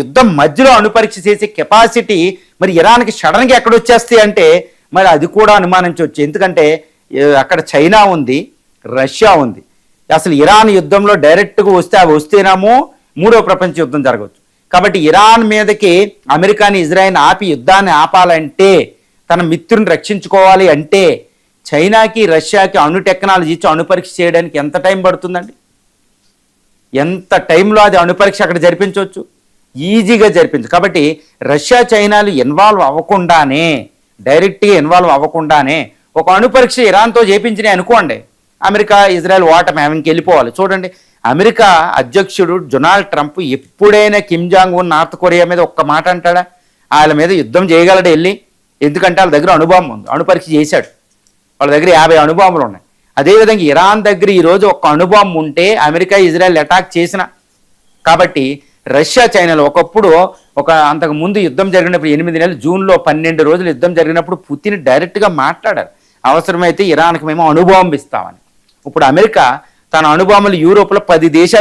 యుద్ధం మధ్యలో అణుపరీక్ష చేసే కెపాసిటీ మరి ఇరాన్కి సడన్గా ఎక్కడొచ్చేస్తాయి అంటే మరి అది కూడా అనుమానించవచ్చు. ఎందుకంటే అక్కడ చైనా ఉంది, రష్యా ఉంది. అసలు ఇరాన్ యుద్ధంలో డైరెక్ట్గా వస్తేనేమో మూడో ప్రపంచ యుద్ధం జరగవచ్చు. కాబట్టి ఇరాన్ మీదకి అమెరికాని ఇజ్రాయెల్ ఆపి యుద్ధాన్ని ఆపాలంటే, తన మిత్రుని రక్షించుకోవాలి అంటే చైనాకి రష్యాకి అణు టెక్నాలజీ ఇచ్చి అణుపరీక్ష చేయడానికి ఎంత టైం పడుతుందండి? ఎంత టైంలో అది అణుపరీక్ష అక్కడ జరిపించవచ్చు? ఈజీగా జరిపించు. కాబట్టి రష్యా చైనాలు ఇన్వాల్వ్ అవ్వకుండానే, డైరెక్ట్గా ఇన్వాల్వ్ అవ్వకుండానే ఒక అణుపరీక్ష ఇరాన్తో చేపించినాయి అనుకోండి, అమెరికా ఇజ్రాయెల్ ఓటమి ఆమెకి వెళ్ళిపోవాలి. చూడండి, అమెరికా అధ్యక్షుడు డొనాల్డ్ ట్రంప్ ఎప్పుడైనా Kim Jong Un north Korea మీద ఒక్క మాట అంటాడా? వాళ్ళ మీద యుద్ధం చేయగలడు వెళ్ళి? ఎందుకంటే వాళ్ళ దగ్గర అణుబాంబు ఉంది, అణుపరీక్ష చేశాడు. వాళ్ళ దగ్గర 50 అణుబాంబులు ఉన్నాయి. అదేవిధంగా ఇరాన్ దగ్గర ఈరోజు ఒక్క అణుబాంబు ఉంటే అమెరికా ఇజ్రాయెల్ అటాక్ చేసిన. కాబట్టి రష్యా చైనాలో ఒకప్పుడు అంతకు ముందు యుద్ధం జరిగినప్పుడు 8 నెలలు జూన్లో 12 రోజులు యుద్ధం జరిగినప్పుడు పుతిన్ డైరెక్ట్గా మాట్లాడారు, అవసరమైతే ఇరాన్కి మేము అణుబాంబు ఇస్తామని. ఇప్పుడు అమెరికా తన అణుబాంబులు యూరోప్లో 10 దేశాలు